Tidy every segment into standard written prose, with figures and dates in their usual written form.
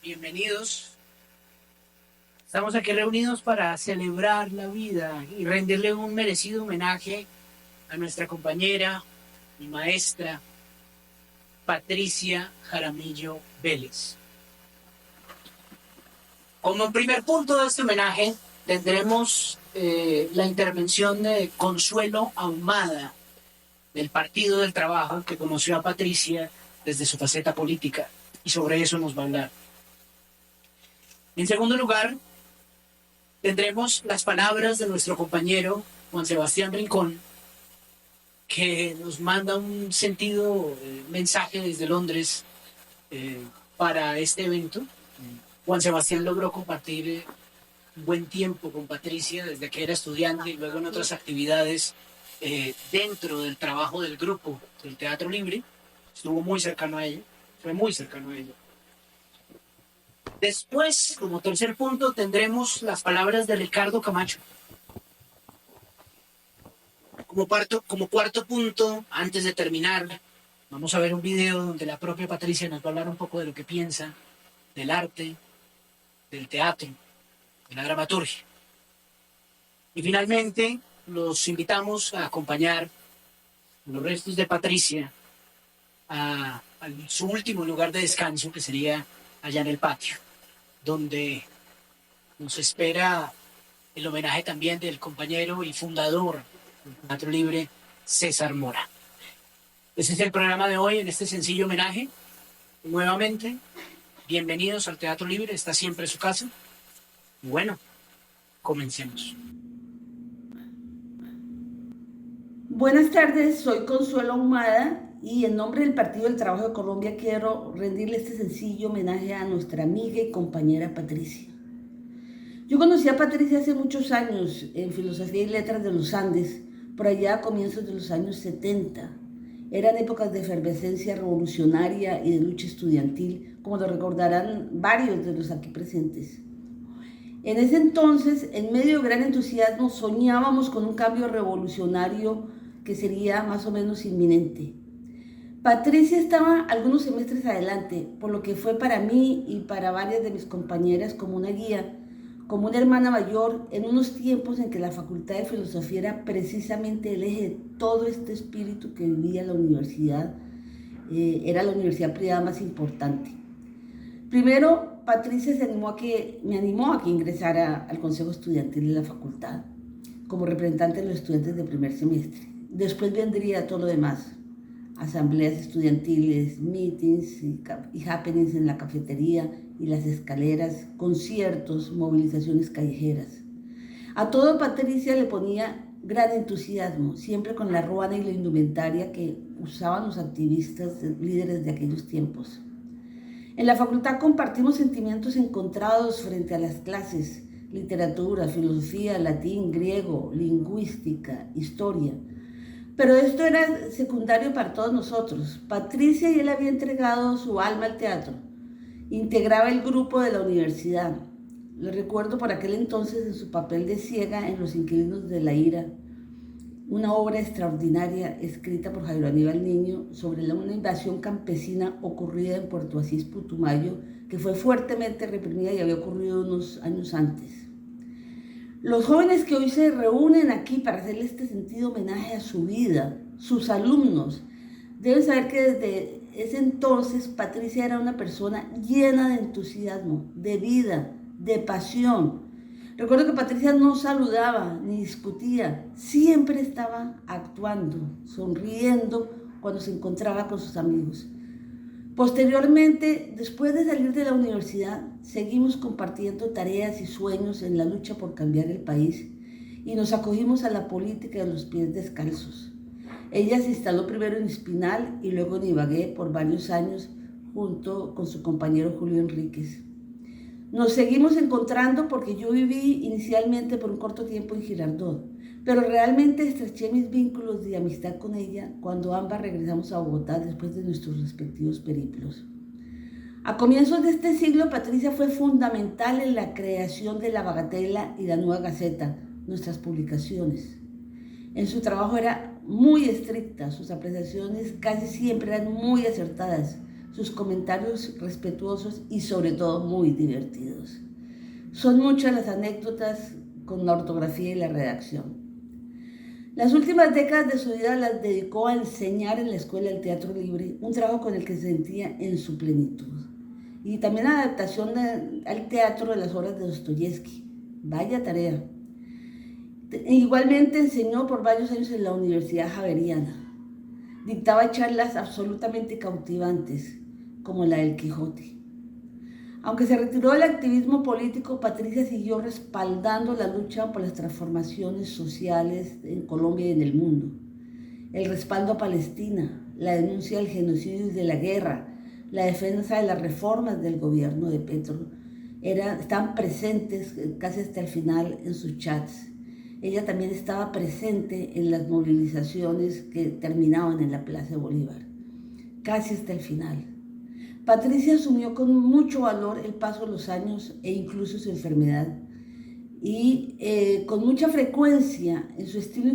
bienvenidos. Estamos aquí reunidos para celebrar la vida y rendirle un merecido homenaje a nuestra compañera y maestra Patricia Jaramillo Vélez. Como primer punto de este homenaje tendremos la intervención de Consuelo Ahumada del Partido del Trabajo, que conoció a Patricia desde su faceta política, y sobre eso nos va a hablar. En segundo lugar, tendremos las palabras de nuestro compañero Juan Sebastián Rincón, que nos manda un sentido mensaje desde Londres para este evento. Juan Sebastián logró compartir un buen tiempo con Patricia desde que era estudiante y luego en otras actividades dentro del trabajo del grupo del Teatro Libre. Estuvo muy cercano a ella, fue muy cercano a ella. Después, como tercer punto, tendremos las palabras de Ricardo Camacho. Como cuarto punto, antes de terminar, vamos a ver un video donde la propia Patricia nos va a hablar un poco de lo que piensa del arte, del teatro, de la dramaturgia. Y finalmente, los invitamos a acompañar los restos de Patricia a su último lugar de descanso, que sería allá en el patio, donde nos espera el homenaje también del compañero y fundador del Teatro Libre, César Mora. Ese es el programa de hoy en este sencillo homenaje. Nuevamente, bienvenidos al Teatro Libre, está siempre su casa. Y bueno, comencemos. Buenas tardes, soy Consuelo Ahumada y en nombre del Partido del Trabajo de Colombia quiero rendirle este sencillo homenaje a nuestra amiga y compañera Patricia. Yo conocí a Patricia hace muchos años en Filosofía y Letras de los Andes, por allá a comienzos de los años 70. Eran épocas de efervescencia revolucionaria y de lucha estudiantil, como lo recordarán varios de los aquí presentes. En ese entonces, en medio de gran entusiasmo, soñábamos con un cambio revolucionario que sería más o menos inminente. Patricia estaba algunos semestres adelante, por lo que fue para mí y para varias de mis compañeras como una guía, como una hermana mayor, en unos tiempos en que la Facultad de Filosofía era precisamente el eje de todo este espíritu que vivía la universidad. Era la universidad privada más importante. Primero, Patricia me animó a que ingresara al Consejo Estudiantil de la facultad como representante de los estudiantes de primer semestre. Después vendría todo lo demás: asambleas estudiantiles, meetings y happenings en la cafetería y las escaleras, conciertos, movilizaciones callejeras. A todo Patricia le ponía gran entusiasmo, siempre con la ruana y la indumentaria que usaban los activistas líderes de aquellos tiempos. En la facultad compartimos sentimientos encontrados frente a las clases: literatura, filosofía, latín, griego, lingüística, historia. Pero esto era secundario para todos nosotros. Patricia y él había entregado su alma al teatro. Integraba el grupo de la universidad. Lo recuerdo por aquel entonces en su papel de ciega en Los Inquilinos de la Ira, una obra extraordinaria escrita por Jairo Aníbal Niño sobre una invasión campesina ocurrida en Puerto Asís, Putumayo, que fue fuertemente reprimida y había ocurrido unos años antes. Los jóvenes que hoy se reúnen aquí para hacerle este sentido homenaje a su vida, sus alumnos, deben saber que desde ese entonces Patricia era una persona llena de entusiasmo, de vida, de pasión. Recuerdo que Patricia no saludaba ni discutía, siempre estaba actuando, sonriendo cuando se encontraba con sus amigos. Posteriormente, después de salir de la universidad, seguimos compartiendo tareas y sueños en la lucha por cambiar el país y nos acogimos a la política de los pies descalzos. Ella se instaló primero en Espinal y luego en Ibagué por varios años junto con su compañero Julio Enríquez. Nos seguimos encontrando porque yo viví inicialmente por un corto tiempo en Girardot, pero realmente estreché mis vínculos de amistad con ella cuando ambas regresamos a Bogotá después de nuestros respectivos periplos. A comienzos de este siglo, Patricia fue fundamental en la creación de La Bagatela y La Nueva Gaceta, nuestras publicaciones. En su trabajo era muy estricta, sus apreciaciones casi siempre eran muy acertadas. sus comentarios respetuosos y sobre todo muy divertidos. Son muchas las anécdotas con la ortografía y la redacción. Las últimas décadas de su vida las dedicó a enseñar en la escuela del teatro libre, un trabajo con el que se sentía en su plenitud. Y también la adaptación al teatro de las obras de Dostoyevsky. Vaya tarea. Igualmente enseñó por varios años en la Universidad Javeriana. Dictaba charlas absolutamente cautivantes, como la del Quijote. Aunque se retiró del activismo político, Patricia siguió respaldando la lucha por las transformaciones sociales en Colombia y en el mundo. El respaldo a Palestina, la denuncia del genocidio y de la guerra, la defensa de las reformas del gobierno de Petro, estaban presentes casi hasta el final en sus chats. Ella también estaba presente en las movilizaciones que terminaban en la Plaza Bolívar, casi hasta el final. Patricia asumió con mucho valor el paso de los años e incluso su enfermedad. Y con mucha frecuencia, en su estilo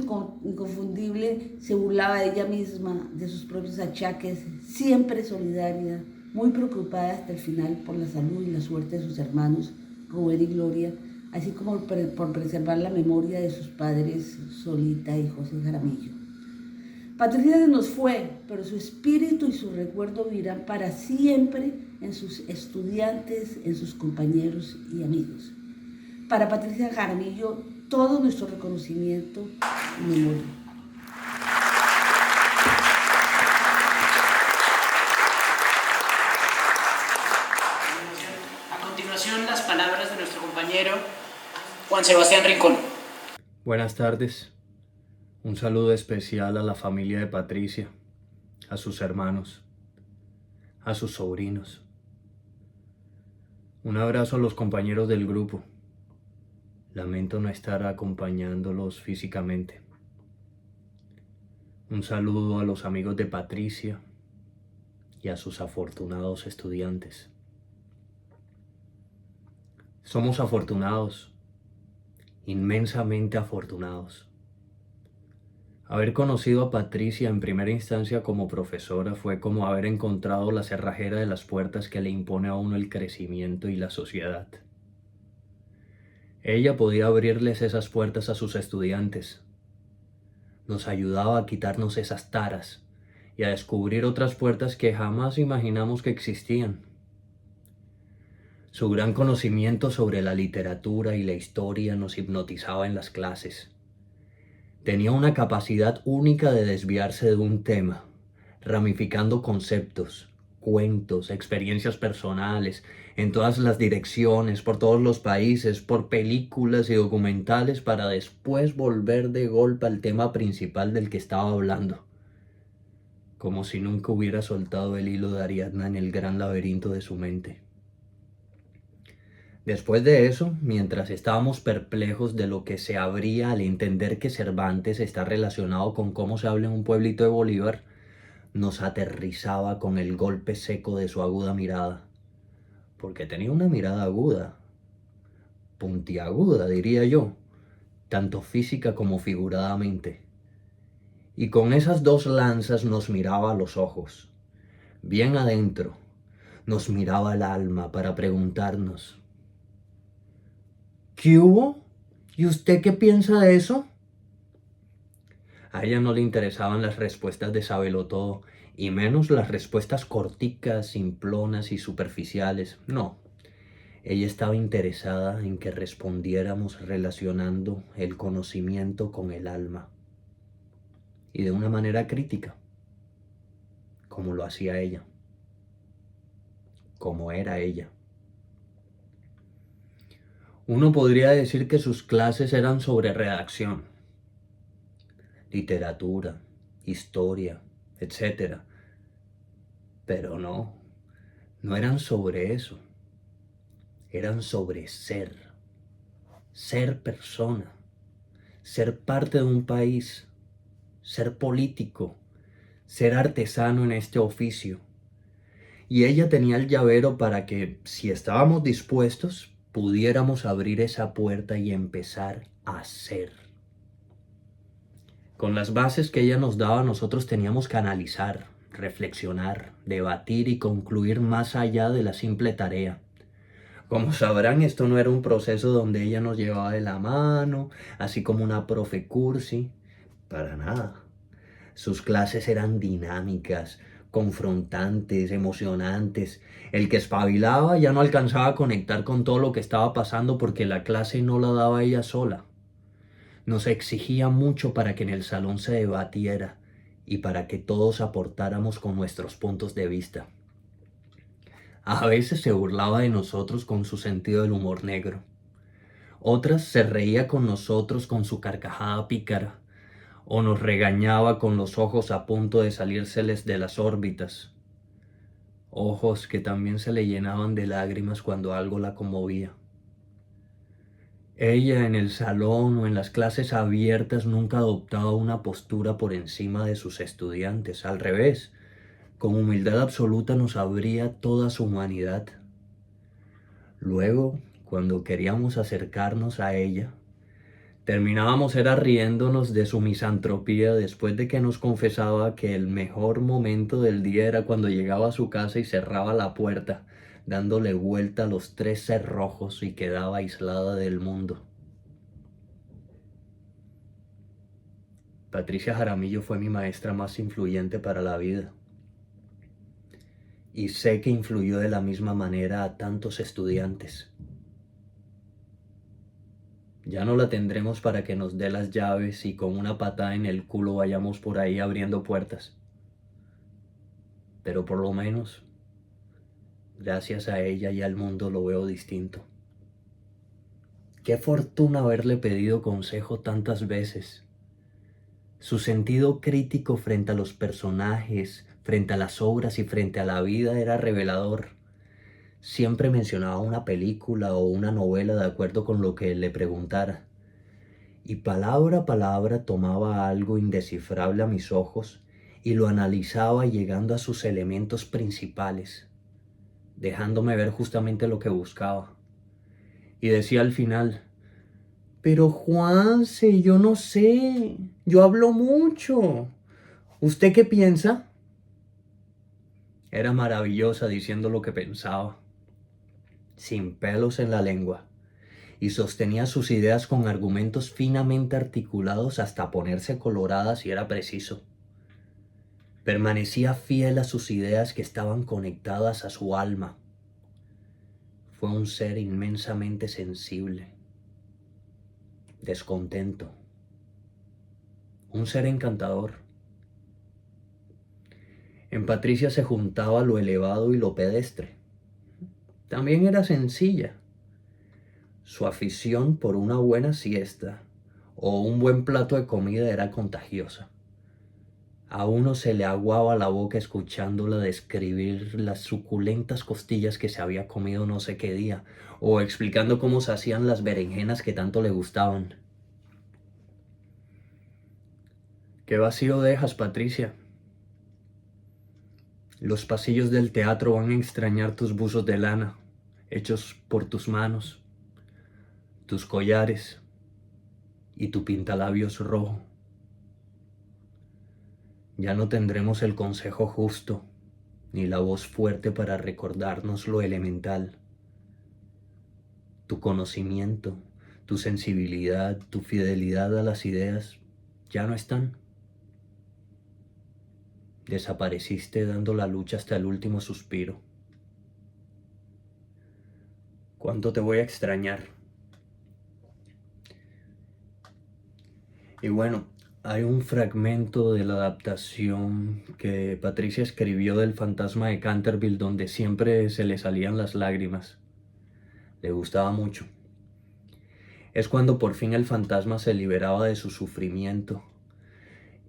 inconfundible, se burlaba de ella misma, de sus propios achaques, siempre solidaria, muy preocupada hasta el final por la salud y la suerte de sus hermanos, Rubén y Gloria, así como por preservar la memoria de sus padres, Solita y José Jaramillo. Patricia se nos fue, pero su espíritu y su recuerdo vivirán para siempre en sus estudiantes, en sus compañeros y amigos. Para Patricia Jaramillo, todo nuestro reconocimiento y memoria. A continuación, las palabras de nuestro compañero Juan Sebastián Rincón. Buenas tardes. Un saludo especial a la familia de Patricia, a sus hermanos, a sus sobrinos. Un abrazo a los compañeros del grupo. Lamento no estar acompañándolos físicamente. Un saludo a los amigos de Patricia y a sus afortunados estudiantes. Somos afortunados, inmensamente afortunados. Haber conocido a Patricia en primera instancia como profesora fue como haber encontrado la cerrajera de las puertas que le impone a uno el crecimiento y la sociedad. Ella podía abrirles esas puertas a sus estudiantes. Nos ayudaba a quitarnos esas taras y a descubrir otras puertas que jamás imaginamos que existían. Su gran conocimiento sobre la literatura y la historia nos hipnotizaba en las clases. Tenía una capacidad única de desviarse de un tema, ramificando conceptos, cuentos, experiencias personales, en todas las direcciones, por todos los países, por películas y documentales, para después volver de golpe al tema principal del que estaba hablando, como si nunca hubiera soltado el hilo de Ariadna en el gran laberinto de su mente. Después de eso, mientras estábamos perplejos de lo que se abría al entender que Cervantes está relacionado con cómo se habla en un pueblito de Bolívar, nos aterrizaba con el golpe seco de su aguda mirada, porque tenía una mirada aguda, puntiaguda diría yo, tanto física como figuradamente. Y con esas dos lanzas nos miraba a los ojos, bien adentro, nos miraba al alma para preguntarnos: ¿qué hubo? ¿Y usted qué piensa de eso? A ella no le interesaban las respuestas de sabelotodo, y menos las respuestas corticas, simplonas y superficiales. No, ella estaba interesada en que respondiéramos relacionando el conocimiento con el alma, y de una manera crítica, como lo hacía ella, como era ella. Uno podría decir que sus clases eran sobre redacción, literatura, historia, etc. Pero no eran sobre eso. Eran sobre ser persona, ser parte de un país, ser político, ser artesano en este oficio. Y ella tenía el llavero para que, si estábamos dispuestos, pudiéramos abrir esa puerta y empezar a ser. Con las bases que ella nos daba, nosotros teníamos que analizar, reflexionar, debatir y concluir más allá de la simple tarea. Como sabrán, esto no era un proceso donde ella nos llevaba de la mano, así como una profe cursi, para nada. Sus clases eran dinámicas, confrontantes, emocionantes. El que espabilaba ya no alcanzaba a conectar con todo lo que estaba pasando porque la clase no la daba ella sola. Nos exigía mucho para que en el salón se debatiera y para que todos aportáramos con nuestros puntos de vista. A veces se burlaba de nosotros con su sentido del humor negro. Otras se reía con nosotros con su carcajada pícara, o nos regañaba con los ojos a punto de salírseles de las órbitas. Ojos que también se le llenaban de lágrimas cuando algo la conmovía. Ella en el salón o en las clases abiertas nunca adoptaba una postura por encima de sus estudiantes. Al revés, con humildad absoluta nos abría toda su humanidad. Luego, cuando queríamos acercarnos a ella, terminábamos era riéndonos de su misantropía después de que nos confesaba que el mejor momento del día era cuando llegaba a su casa y cerraba la puerta, dándole vuelta a los 3 cerrojos y quedaba aislada del mundo. Patricia Jaramillo fue mi maestra más influyente para la vida. Y sé que influyó de la misma manera a tantos estudiantes. Ya no la tendremos para que nos dé las llaves y con una patada en el culo vayamos por ahí abriendo puertas. Pero por lo menos, gracias a ella ya el mundo lo veo distinto. Qué fortuna haberle pedido consejo tantas veces. Su sentido crítico frente a los personajes, frente a las obras y frente a la vida era revelador. Siempre mencionaba una película o una novela de acuerdo con lo que le preguntara. Y palabra a palabra tomaba algo indescifrable a mis ojos y lo analizaba llegando a sus elementos principales, dejándome ver justamente lo que buscaba. Y decía al final: pero Juanse, yo no sé, yo hablo mucho. ¿Usted qué piensa? Era maravillosa diciendo lo que pensaba, sin pelos en la lengua, y sostenía sus ideas con argumentos finamente articulados hasta ponerse colorada si era preciso. Permanecía fiel a sus ideas que estaban conectadas a su alma. Fue un ser inmensamente sensible, descontento, un ser encantador. En Patricia se juntaba lo elevado y lo pedestre. También era sencilla. Su afición por una buena siesta o un buen plato de comida era contagiosa. A uno se le aguaba la boca escuchándola describir las suculentas costillas que se había comido no sé qué día, o explicando cómo se hacían las berenjenas que tanto le gustaban. ¿Qué vacío dejas, Patricia? Los pasillos del teatro van a extrañar tus buzos de lana, hechos por tus manos, tus collares y tu pintalabios rojo. Ya no tendremos el consejo justo, ni la voz fuerte para recordarnos lo elemental. Tu conocimiento, tu sensibilidad, tu fidelidad a las ideas ya no están. Desapareciste dando la lucha hasta el último suspiro. ¿Cuánto te voy a extrañar? Y bueno, hay un fragmento de la adaptación que Patricia escribió del Fantasma de Canterville donde siempre se le salían las lágrimas. Le gustaba mucho. Es cuando por fin el fantasma se liberaba de su sufrimiento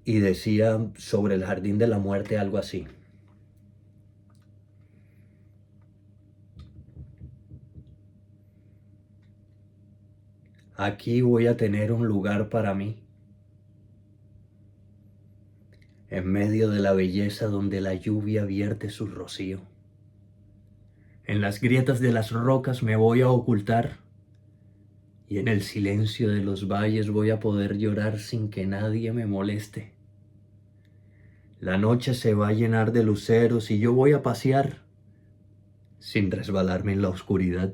y decía sobre el jardín de la muerte algo así: aquí voy a tener un lugar para mí, en medio de la belleza donde la lluvia vierte su rocío. En las grietas de las rocas me voy a ocultar y en el silencio de los valles voy a poder llorar sin que nadie me moleste. La noche se va a llenar de luceros y yo voy a pasear sin resbalarme en la oscuridad.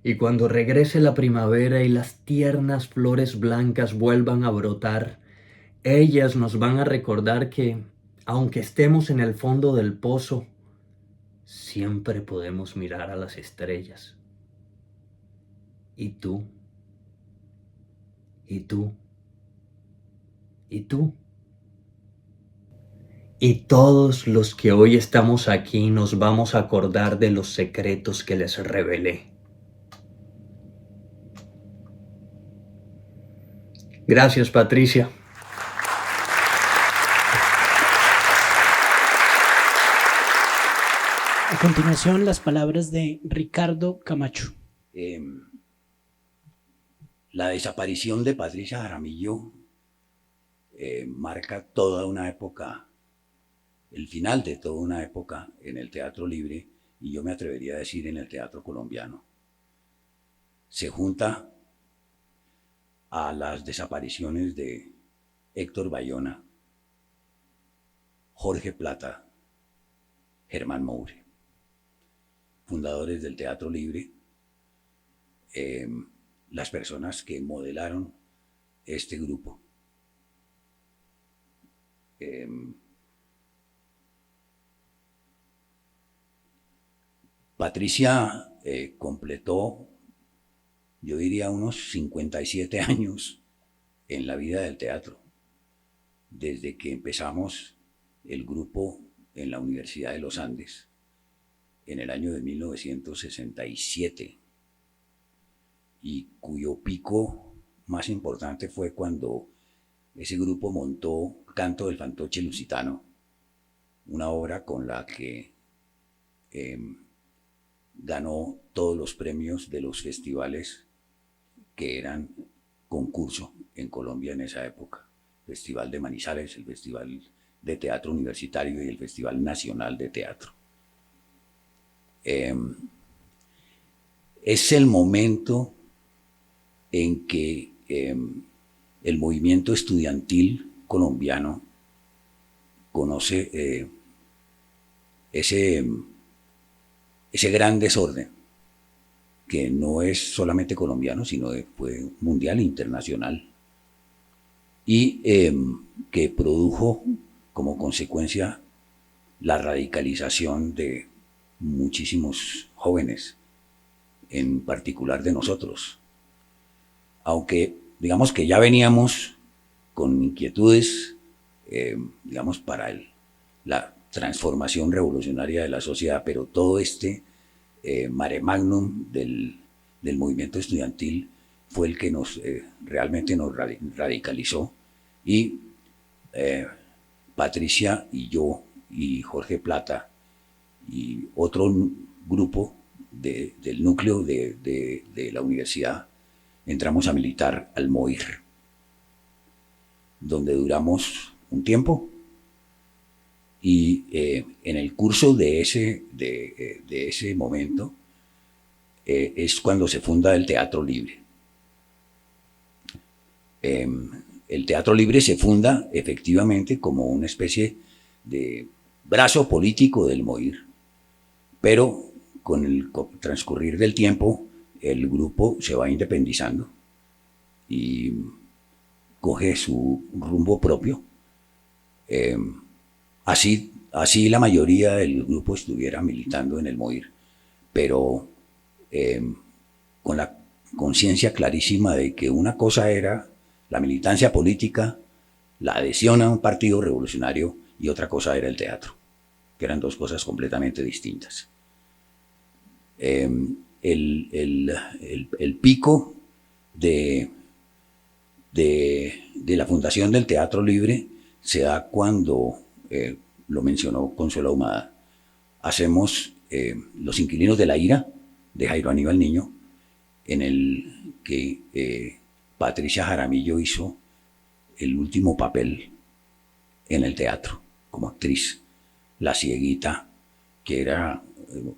Y cuando regrese la primavera y las tiernas flores blancas vuelvan a brotar, ellas nos van a recordar que, aunque estemos en el fondo del pozo, siempre podemos mirar a las estrellas. Y tú, y tú, y tú. Y todos los que hoy estamos aquí nos vamos a acordar de los secretos que les revelé. Gracias, Patricia. A continuación, las palabras de Ricardo Camacho. La desaparición de Patricia Jaramillo marca toda una época, el final de toda una época en el teatro libre, y yo me atrevería a decir en el teatro colombiano. Se junta a las desapariciones de Héctor Bayona, Jorge Plata, Germán Moure, fundadores del teatro libre, las personas que modelaron este grupo. Patricia completó, yo diría, unos 57 años en la vida del teatro, desde que empezamos el grupo en la Universidad de los Andes en el año de 1967, y cuyo pico más importante fue cuando ese grupo montó Canto del Fantoche Lusitano, una obra con la que ganó todos los premios de los festivales que eran concurso en Colombia en esa época. Festival de Manizales, el Festival de Teatro Universitario y el Festival Nacional de Teatro. Es el momento en que el movimiento estudiantil colombiano conoce ese gran desorden, que no es solamente colombiano, sino fue mundial e internacional, y que produjo como consecuencia la radicalización de muchísimos jóvenes, en particular de nosotros. Aunque digamos que ya veníamos con inquietudes, digamos, para la transformación revolucionaria de la sociedad, pero todo este mare magnum del movimiento estudiantil fue el que realmente nos radicalizó, y Patricia y yo y Jorge Plata y otro grupo del núcleo de la universidad entramos a militar al MOIR, donde duramos un tiempo, y en el curso de ese momento es cuando se funda el Teatro Libre. El Teatro Libre se funda efectivamente como una especie de brazo político del MOIR, pero con el transcurrir del tiempo el grupo se va independizando y coge su rumbo propio. Así la mayoría del grupo estuviera militando en el MOIR, pero con la conciencia clarísima de que una cosa era la militancia política, la adhesión a un partido revolucionario, y otra cosa era el teatro, que eran dos cosas completamente distintas. El pico de la fundación del Teatro Libre se da cuando, lo mencionó Consuelo Ahumada, hacemos Los Inquilinos de la Ira, de Jairo Aníbal Niño, en el que Patricia Jaramillo hizo el último papel en el teatro como actriz, la cieguita, que era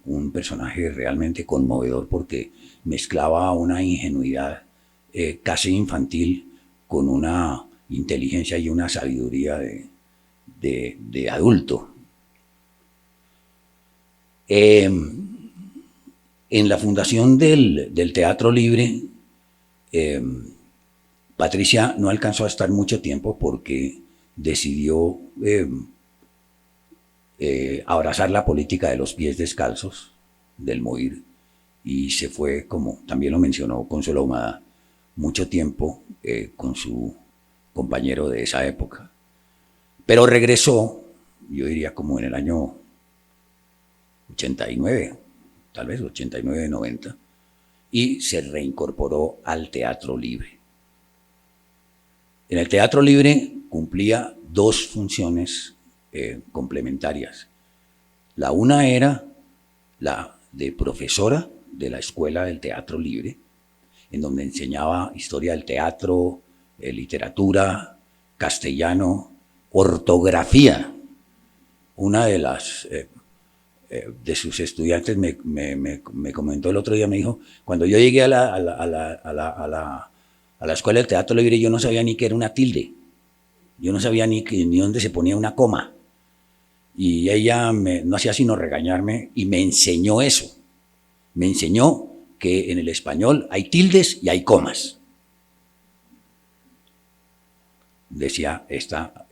un personaje realmente conmovedor porque mezclaba una ingenuidad casi infantil con una inteligencia y una sabiduría de adulto. En la fundación del Teatro Libre, Patricia no alcanzó a estar mucho tiempo porque decidió abrazar la política de los pies descalzos, del MOIR, y se fue, como también lo mencionó Consuelo Ahumada, mucho tiempo con su compañero de esa época. Pero regresó, yo diría como en el año 89, tal vez 89, 90, y se reincorporó al Teatro Libre. En el Teatro Libre cumplía dos funciones complementarias. La una era la de profesora de la Escuela del Teatro Libre, en donde enseñaba historia del teatro, literatura, castellano, ortografía. Una de las de sus estudiantes me comentó el otro día, me dijo, cuando yo llegué a la Escuela del Teatro Libre, yo no sabía ni qué era una tilde, yo no sabía ni dónde se ponía una coma, y ella no hacía sino regañarme y me enseñó eso, me enseñó que en el español hay tildes y hay comas, decía esta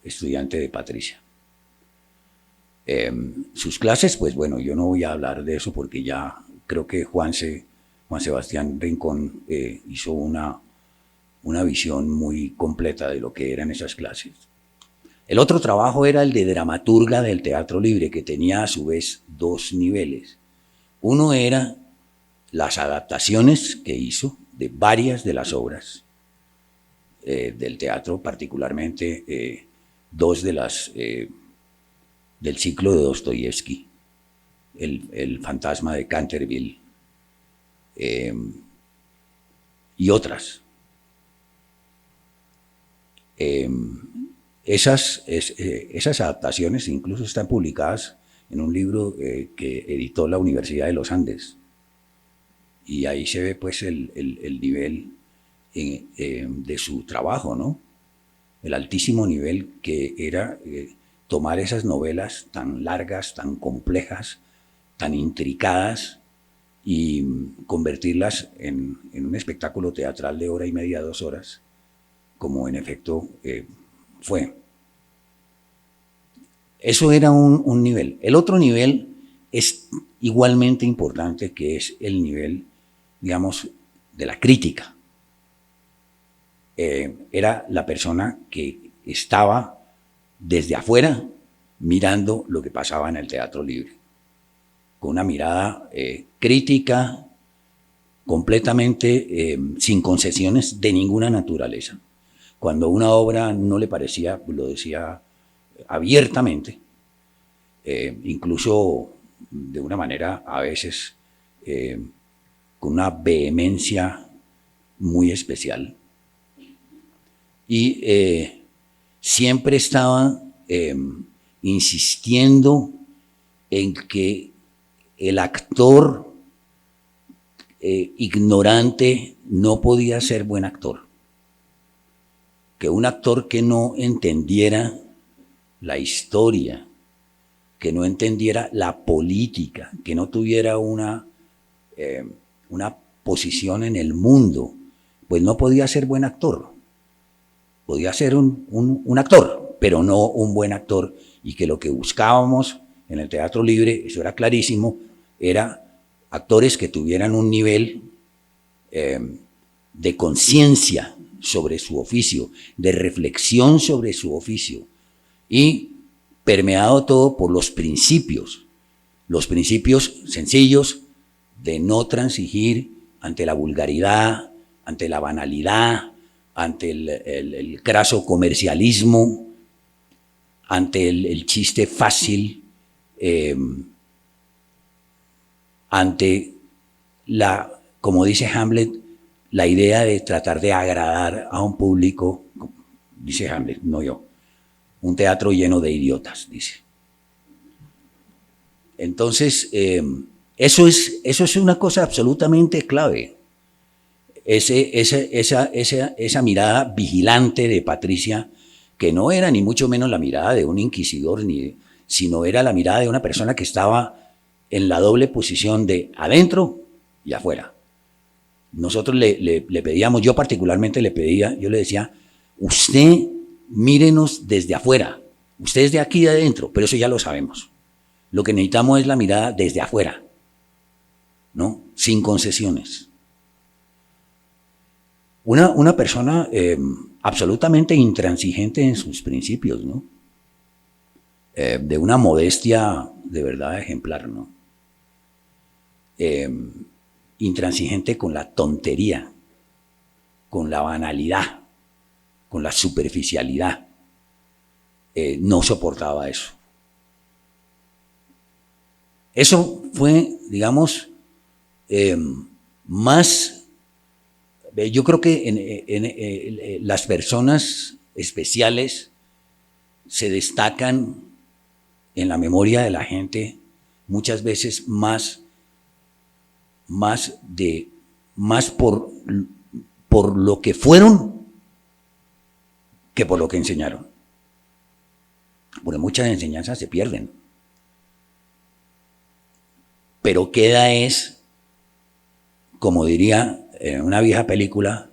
estudiante de Patricia. Sus clases, pues bueno, yo no voy a hablar de eso porque ya creo que Juan Sebastián Rincón hizo una visión muy completa de lo que eran esas clases. El otro trabajo era el de dramaturga del Teatro Libre, que tenía a su vez dos niveles. Uno era las adaptaciones que hizo de varias de las obras del teatro, particularmente dos de las del ciclo de Dostoyevsky, el fantasma de Canterville, y otras. Esas adaptaciones incluso están publicadas en un libro que editó la Universidad de los Andes, y ahí se ve pues el nivel de su trabajo, ¿no? El altísimo nivel que era tomar esas novelas tan largas, tan complejas, tan intricadas, y convertirlas en un espectáculo teatral de hora y media, 2 horas, como en efecto fue. Eso era un nivel. El otro nivel es igualmente importante, que es el nivel, digamos, de la crítica. Era la persona que estaba desde afuera mirando lo que pasaba en el Teatro Libre, con una mirada crítica, completamente sin concesiones de ninguna naturaleza. Cuando una obra no le parecía, lo decía abiertamente, incluso de una manera a veces con una vehemencia muy especial. Y siempre estaba insistiendo en que el actor ignorante no podía ser buen actor, que un actor que no entendiera la historia, que no entendiera la política, que no tuviera una posición en el mundo, pues no podía ser buen actor. Podía ser un actor, pero no un buen actor, y que lo que buscábamos en el Teatro Libre, eso era clarísimo, era actores que tuvieran un nivel de conciencia sobre su oficio, de reflexión sobre su oficio, y permeado todo por los principios sencillos de no transigir ante la vulgaridad, ante la banalidad, ante el craso comercialismo, ante el chiste fácil, ante como dice Hamlet, la idea de tratar de agradar a un público, dice Hamlet, no yo, un teatro lleno de idiotas, dice. Entonces, eso es una cosa absolutamente clave. esa mirada vigilante de Patricia, que no era ni mucho menos la mirada de un inquisidor, sino era la mirada de una persona que estaba en la doble posición de adentro y afuera. Nosotros le pedíamos, yo particularmente le pedía, yo le decía, usted mírenos desde afuera, usted es de aquí de adentro, pero eso ya lo sabemos. Lo que necesitamos es la mirada desde afuera, ¿no? Sin concesiones. Una persona absolutamente intransigente en sus principios, ¿no? De una modestia de verdad ejemplar, ¿no? Intransigente con la tontería, con la banalidad, con la superficialidad. No soportaba eso. Eso fue, digamos, más... Yo creo que las personas especiales se destacan en la memoria de la gente muchas veces más por lo que fueron que por lo que enseñaron. Porque muchas enseñanzas se pierden. Pero queda es, como diría en una vieja película,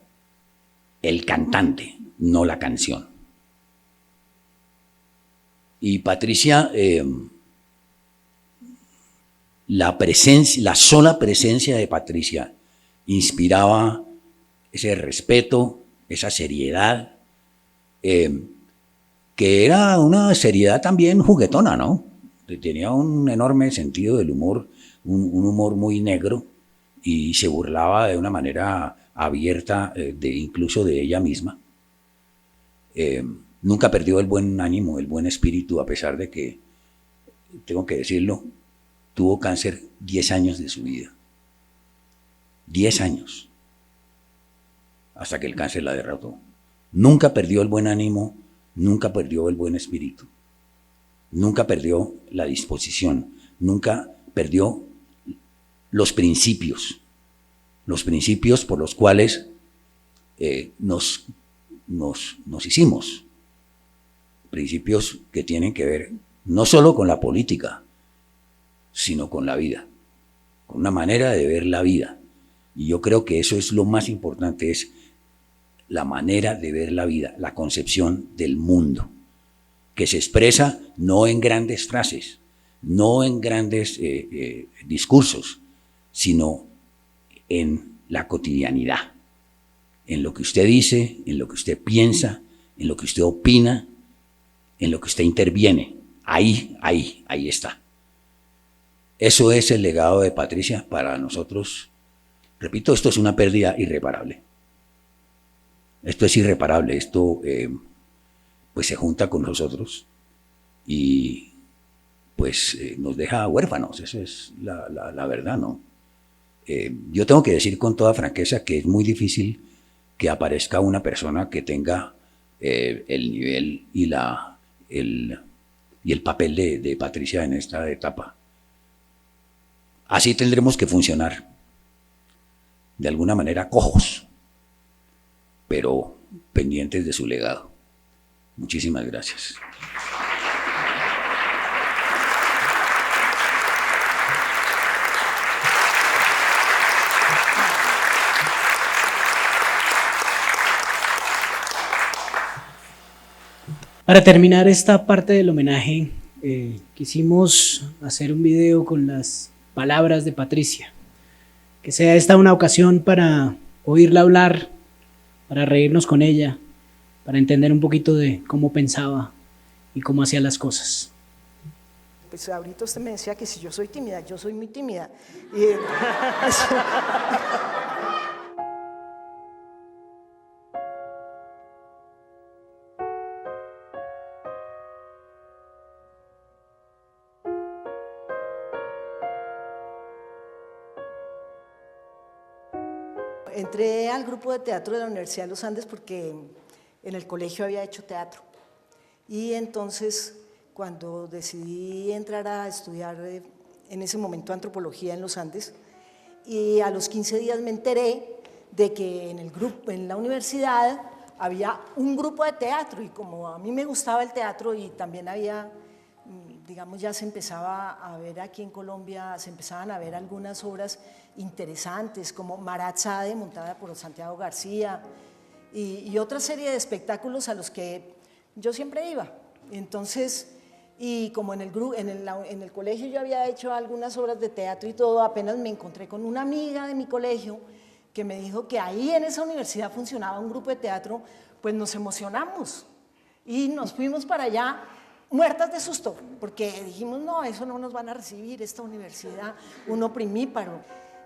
el cantante, no la canción. Y Patricia, la sola presencia de Patricia inspiraba ese respeto, esa seriedad, que era una seriedad también juguetona, ¿no? Tenía un enorme sentido del humor, un humor muy negro, y se burlaba de una manera abierta incluso de ella misma. Nunca perdió el buen ánimo, el buen espíritu, a pesar de que, tengo que decirlo, tuvo cáncer 10 años de su vida. 10 años. Hasta que el cáncer la derrotó. Nunca perdió el buen ánimo, nunca perdió el buen espíritu. Nunca perdió la disposición, nunca perdió los principios por los cuales nos hicimos. Principios que tienen que ver no solo con la política, sino con la vida, con una manera de ver la vida. Y yo creo que eso es lo más importante, es la manera de ver la vida, la concepción del mundo, que se expresa no en grandes frases, no en grandes discursos, sino en la cotidianidad, en lo que usted dice, en lo que usted piensa, en lo que usted opina, en lo que usted interviene. Ahí está. Eso es el legado de Patricia para nosotros. Repito, esto es una pérdida irreparable. Esto es irreparable, esto pues se junta con nosotros y pues nos deja huérfanos, eso es la verdad, ¿no? Yo tengo que decir con toda franqueza que es muy difícil que aparezca una persona que tenga el nivel y el papel de Patricia en esta etapa. Así tendremos que funcionar, de alguna manera cojos, pero pendientes de su legado. Muchísimas gracias. Para terminar esta parte del homenaje, quisimos hacer un video con las palabras de Patricia. Que sea esta una ocasión para oírla hablar, para reírnos con ella, para entender un poquito de cómo pensaba y cómo hacía las cosas. Pues ahorita usted me decía que si yo soy tímida, yo soy muy tímida. Entré al grupo de teatro de la Universidad de los Andes porque en el colegio había hecho teatro. Y entonces, cuando decidí entrar a estudiar en ese momento antropología en los Andes, y a los 15 días me enteré de que en el grupo, en la universidad había un grupo de teatro, y como a mí me gustaba el teatro y también había, digamos, ya se empezaba a ver aquí en Colombia, se empezaban a ver algunas obras interesantes como Marat-Sade, montada por Santiago García, y otra serie de espectáculos a los que yo siempre iba. Entonces, y como en el colegio yo había hecho algunas obras de teatro y todo, apenas me encontré con una amiga de mi colegio que me dijo que ahí en esa universidad funcionaba un grupo de teatro, pues nos emocionamos y nos fuimos para allá muertas de susto, porque dijimos, no, eso no nos van a recibir, esta universidad, un oprimíparo.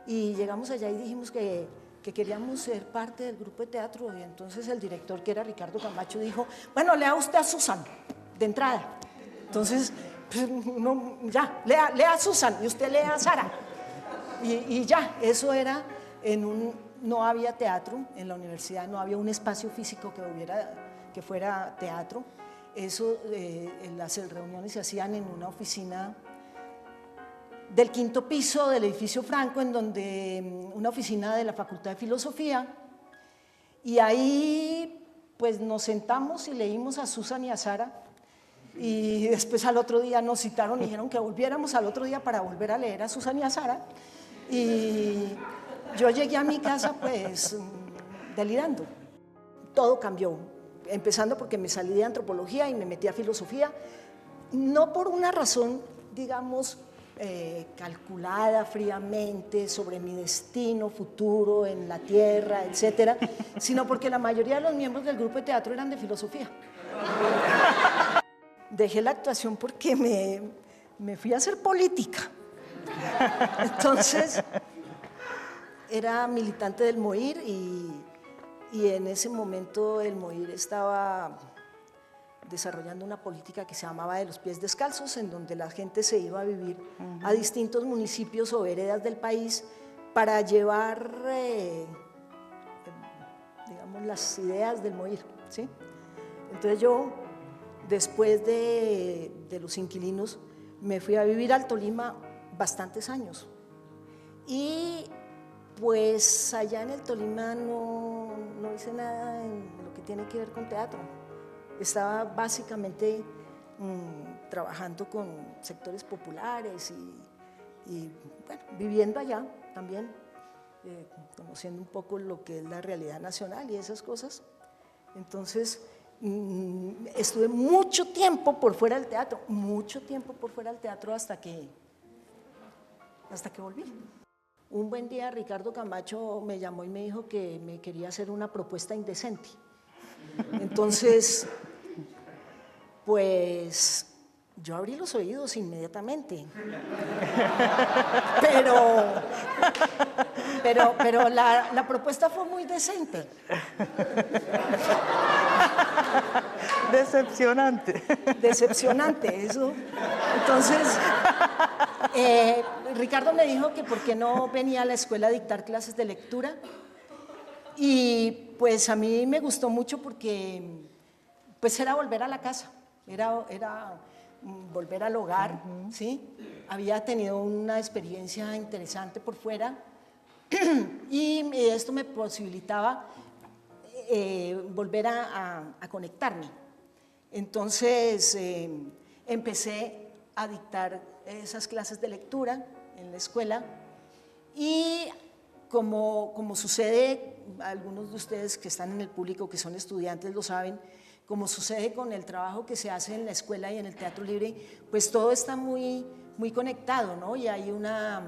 Y llegamos allá y dijimos que queríamos ser parte del grupo de teatro, y entonces el director, que era Ricardo Camacho, dijo, bueno, lea usted a Susan, de entrada. Entonces, pues, no, ya, lea a Susan y usted lea a Sara. Y ya, eso era no había teatro en la universidad, no había un espacio físico que fuera teatro. Eso, las reuniones se hacían en una oficina del 5º piso del edificio Franco, en donde una oficina de la Facultad de Filosofía, y ahí pues nos sentamos y leímos a Susan y a Sara, y después al otro día nos citaron y dijeron que volviéramos al otro día para volver a leer a Susan y a Sara, y yo llegué a mi casa pues delirando. Todo cambió, empezando porque me salí de antropología y me metí a filosofía, no por una razón, digamos, calculada fríamente sobre mi destino futuro en la tierra, etcétera, sino porque la mayoría de los miembros del grupo de teatro eran de filosofía. Dejé la actuación porque me fui a hacer política. Entonces, era militante del MOIR y en ese momento el MOIR estaba desarrollando una política que se llamaba de los pies descalzos, en donde la gente se iba a vivir a distintos municipios o veredas del país para llevar, digamos, las ideas del MOIR, ¿sí? Entonces yo, después de Los Inquilinos, me fui a vivir al Tolima bastantes años, y pues allá en el Tolima no hice nada en lo que tiene que ver con teatro. Estaba básicamente trabajando con sectores populares y bueno, viviendo allá también, conociendo un poco lo que es la realidad nacional y esas cosas. Entonces, estuve mucho tiempo por fuera del teatro, mucho tiempo por fuera del teatro hasta que volví. Un buen día Ricardo Camacho me llamó y me dijo que me quería hacer una propuesta indecente. Entonces, pues yo abrí los oídos inmediatamente, pero la propuesta fue muy decente. Decepcionante. Decepcionante, eso. Entonces, Ricardo me dijo que por qué no venía a la escuela a dictar clases de lectura, y pues a mí me gustó mucho porque pues era volver a la casa, era volver al hogar, ¿sí? Había tenido una experiencia interesante por fuera y esto me posibilitaba volver a conectarme. Entonces empecé a dictar esas clases de lectura en la escuela, y como sucede, algunos de ustedes que están en el público, que son estudiantes, lo saben, como sucede con el trabajo que se hace en la escuela y en el teatro libre, pues todo está muy conectado, ¿no? Y hay una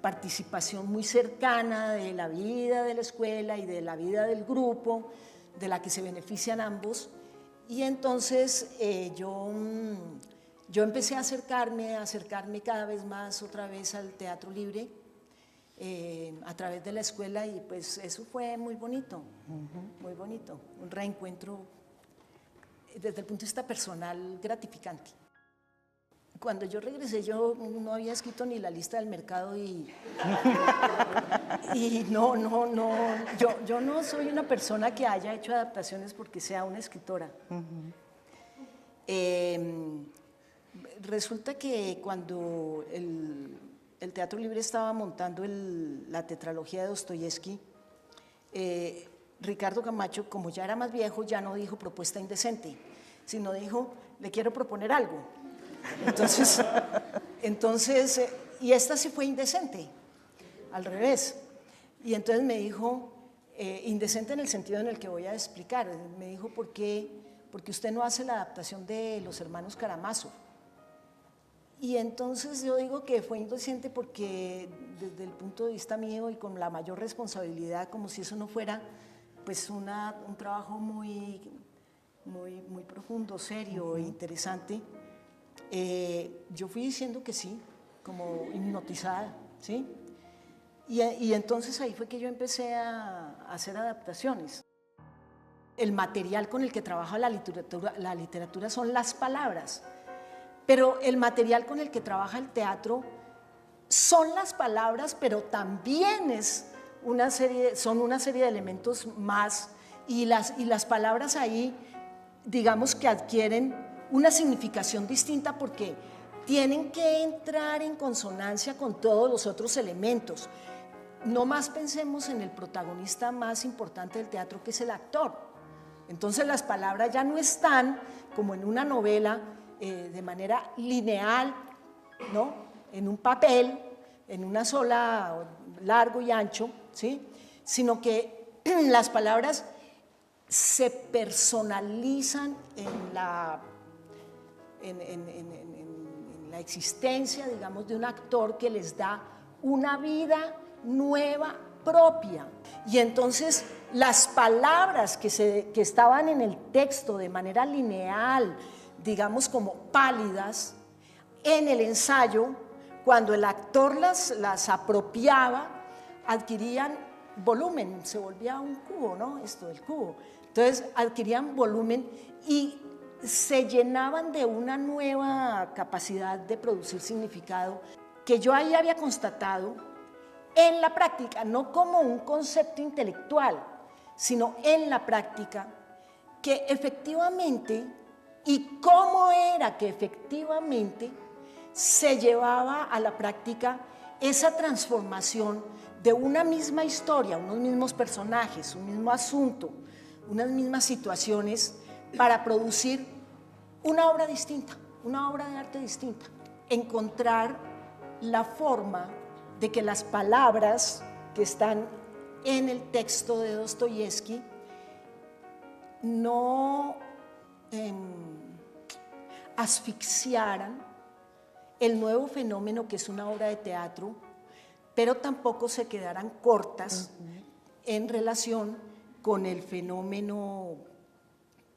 participación muy cercana de la vida de la escuela y de la vida del grupo, de la que se benefician ambos. Y entonces yo empecé a acercarme cada vez más otra vez al teatro libre a través de la escuela, y pues eso fue muy bonito, muy bonito, un reencuentro desde el punto de vista personal gratificante. Cuando yo regresé, yo no había escrito ni la lista del mercado y yo no soy una persona que haya hecho adaptaciones porque sea una escritora. Resulta que cuando el Teatro Libre estaba montando la tetralogía de Dostoyevsky, Ricardo Camacho, como ya era más viejo, ya no dijo propuesta indecente, sino dijo, le quiero proponer algo. Entonces, y esta sí fue indecente, al revés. Y entonces me dijo, indecente en el sentido en el que voy a explicar, me dijo, porque usted no hace la adaptación de Los Hermanos Karamazov. Y entonces yo digo que fue indecente porque desde el punto de vista mío y con la mayor responsabilidad, como si eso no fuera pues un trabajo muy profundo, serio e interesante, yo fui diciendo que sí, como hipnotizada, ¿sí? Y entonces ahí fue que yo empecé a hacer adaptaciones. El material con el que trabaja la literatura son las palabras, pero el material con el que trabaja el teatro son las palabras, pero también son una serie de elementos más, y las palabras ahí, digamos que adquieren una significación distinta porque tienen que entrar en consonancia con todos los otros elementos. No más pensemos en el protagonista más importante del teatro, que es el actor. Entonces las palabras ya no están como en una novela de manera lineal, ¿no? En un papel, en una sola, largo y ancho, ¿sí? Sino que las palabras se personalizan en la existencia, digamos, de un actor que les da una vida nueva propia. Y entonces las palabras que estaban en el texto de manera lineal, digamos como pálidas, en el ensayo, cuando el actor las apropiaba, adquirían volumen, se volvía un cubo, ¿no? Esto del cubo. Entonces adquirían volumen y se llenaban de una nueva capacidad de producir significado que yo ahí había constatado en la práctica, no como un concepto intelectual, sino en la práctica, que efectivamente, y cómo era que efectivamente se llevaba a la práctica esa transformación de una misma historia, unos mismos personajes, un mismo asunto, unas mismas situaciones, para producir una obra distinta, una obra de arte distinta. Encontrar la forma de que las palabras que están en el texto de Dostoyevsky no asfixiaran el nuevo fenómeno que es una obra de teatro, pero tampoco se quedaran cortas en relación con el fenómeno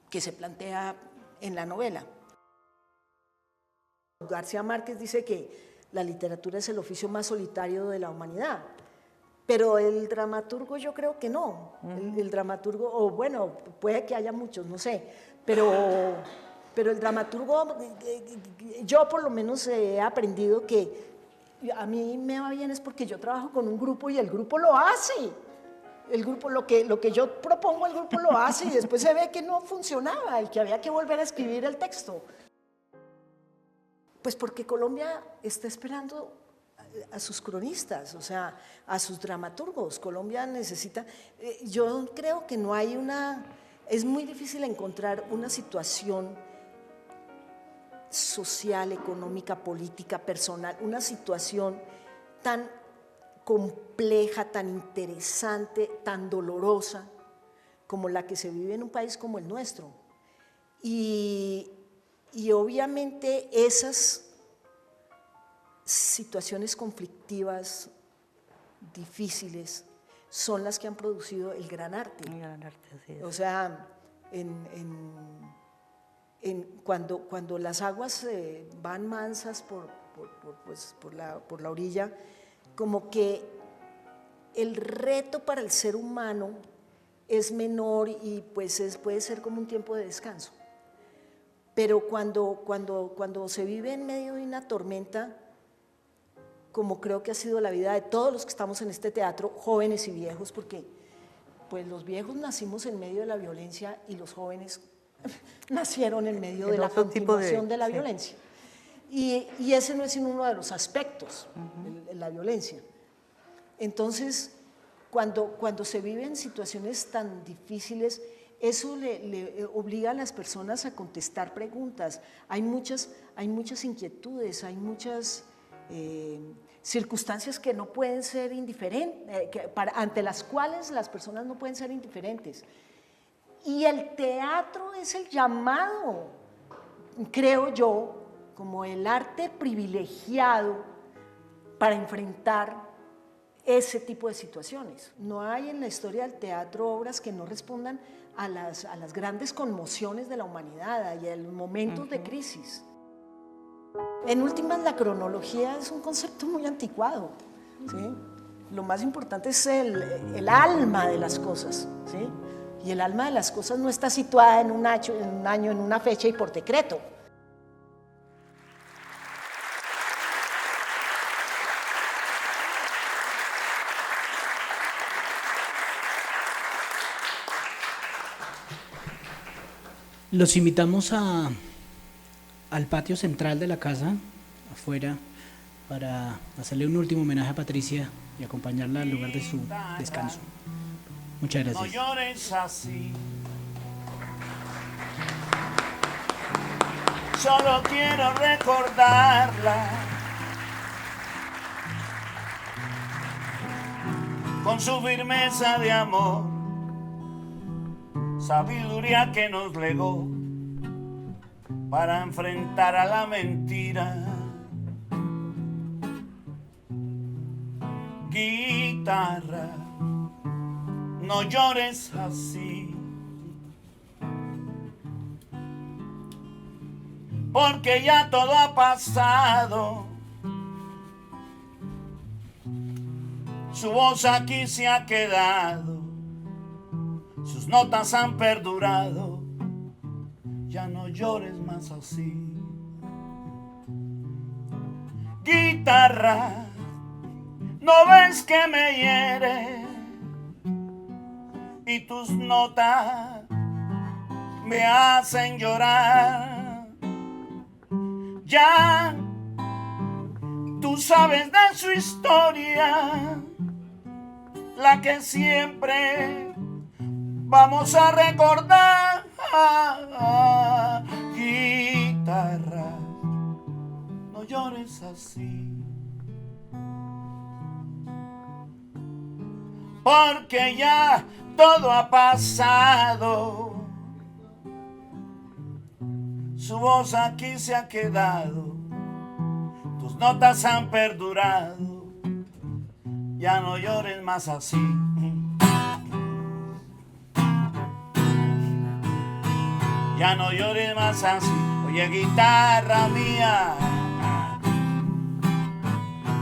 que se plantea en la novela. García Márquez dice que la literatura es el oficio más solitario de la humanidad, pero el dramaturgo yo creo que no. El dramaturgo, o bueno, puede que haya muchos, no sé, pero el dramaturgo, yo por lo menos he aprendido que a mí me va bien es porque yo trabajo con un grupo y el grupo lo hace. El grupo, lo que yo propongo, el grupo lo hace, y después se ve que no funcionaba y que había que volver a escribir el texto. Pues porque Colombia está esperando a sus cronistas, o sea, a sus dramaturgos. Colombia necesita, yo creo que no hay es muy difícil encontrar una situación social, económica, política, personal, una situación tan compleja, tan interesante, tan dolorosa como la que se vive en un país como el nuestro. Y obviamente esas situaciones conflictivas, difíciles, son las que han producido el gran arte. El gran arte, así es. O sea, cuando las aguas van mansas por la orilla, como que el reto para el ser humano es menor y pues puede ser como un tiempo de descanso. Pero cuando se vive en medio de una tormenta, como creo que ha sido la vida de todos los que estamos en este teatro, jóvenes y viejos, porque pues los viejos nacimos en medio de la violencia y los jóvenes nacieron en medio de la continuación de la violencia. Y ese no es uno de los aspectos, la violencia. Entonces, cuando se viven situaciones tan difíciles, eso le obliga a las personas a contestar preguntas. Hay muchas inquietudes, hay muchas circunstancias que no pueden ser indiferentes, ante las cuales las personas no pueden ser indiferentes. Y el teatro es el llamado, creo yo, como el arte privilegiado para enfrentar ese tipo de situaciones. No hay en la historia del teatro obras que no respondan a las grandes conmociones de la humanidad y a los momentos de crisis. En últimas, la cronología es un concepto muy anticuado, ¿sí? Lo más importante es el alma de las cosas, ¿sí? Y el alma de las cosas no está situada en un año, en una fecha y por decreto. Los invitamos al patio central de la casa, afuera, para hacerle un último homenaje a Patricia y acompañarla al lugar de su descanso. Muchas gracias. No llores así. Solo quiero recordarla con su firmeza de amor, sabiduría que nos legó para enfrentar a la mentira. Guitarra, no llores así, porque ya todo ha pasado. Su voz aquí se ha quedado, sus notas han perdurado. Ya no llores más así. Guitarra, ¿no ves que me hiere? Y tus notas me hacen llorar. Ya tú sabes de su historia, la que siempre vamos a recordar. Guitarra, no llores así, porque ya todo ha pasado. Su voz aquí se ha quedado, tus notas han perdurado. Ya no llores más así. Ya no llores más así. Oye, guitarra mía,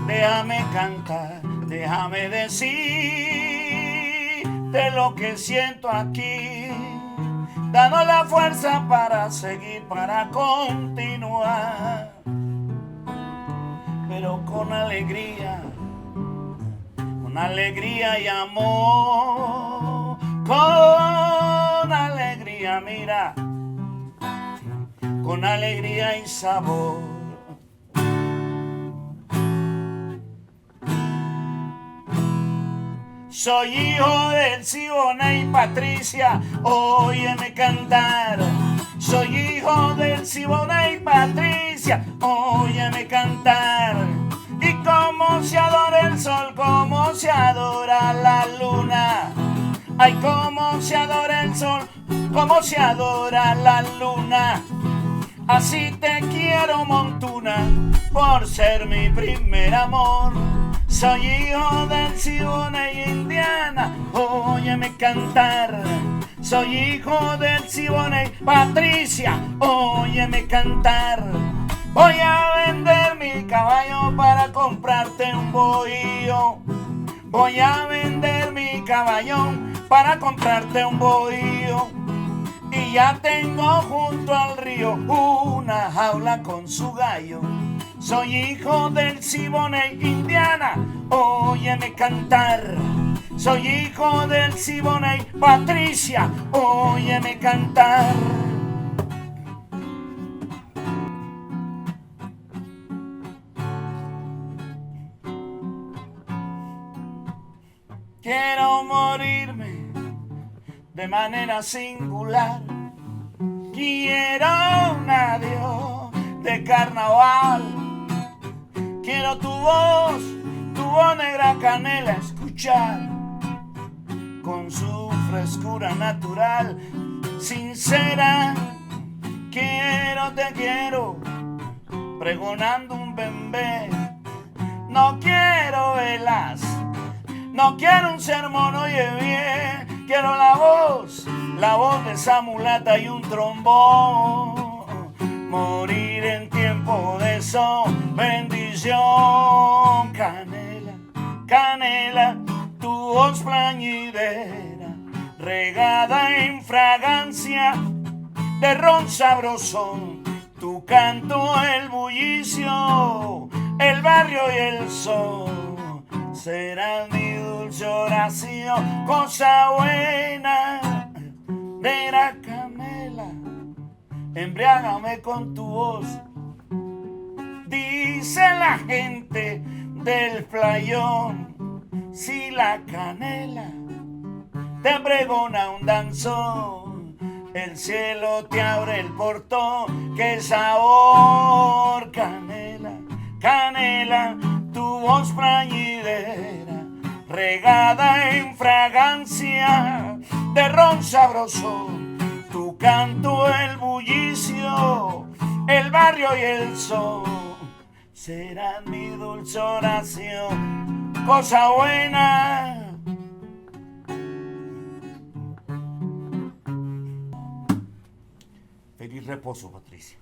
déjame cantar, déjame decirte lo que siento aquí, dando la fuerza para seguir, para continuar, pero con alegría y amor, con alegría, mira, con alegría y sabor. Soy hijo del Siboney, Patricia, óyeme cantar. Soy hijo del Siboney, Patricia, óyeme cantar. Y cómo se adora el sol, cómo se adora la luna. Ay, cómo se adora el sol, cómo se adora la luna. Así te quiero, Montuna, por ser mi primer amor. Soy hijo del Siboney, Indiana, óyeme cantar. Soy hijo del Siboney, Patricia, óyeme cantar. Voy a vender mi caballo para comprarte un bohío. Voy a vender mi caballón para comprarte un bohío. Y ya tengo junto al río una jaula con su gallo. Soy hijo del Siboney, Indiana, óyeme cantar. Soy hijo del Siboney, Patricia, óyeme cantar. Quiero morirme de manera singular. Quiero un adiós de carnaval. Quiero tu voz negra canela escuchar, con su frescura natural, sincera. Te quiero, pregonando un bembé. No quiero velas, no quiero un sermón, oye bien. Quiero la voz de esa mulata y un trombón. Morir en tiempo de son, bendición. Canela, canela, tu voz plañidera, regada en fragancia de ron sabroso, tu canto, el bullicio, el barrio y el sol. Será mi dulce oración, cosa buena, negra canela, embriágame con tu voz. Dice la gente del playón, si la canela te pregona un danzón, el cielo te abre el portón. ¡Qué sabor! Canela, canela, tu voz plañidera, regada en fragancia de ron sabroso, tu canto, el bullicio, el barrio y el sol. Será mi dulce oración, cosa buena. Feliz reposo, Patricia.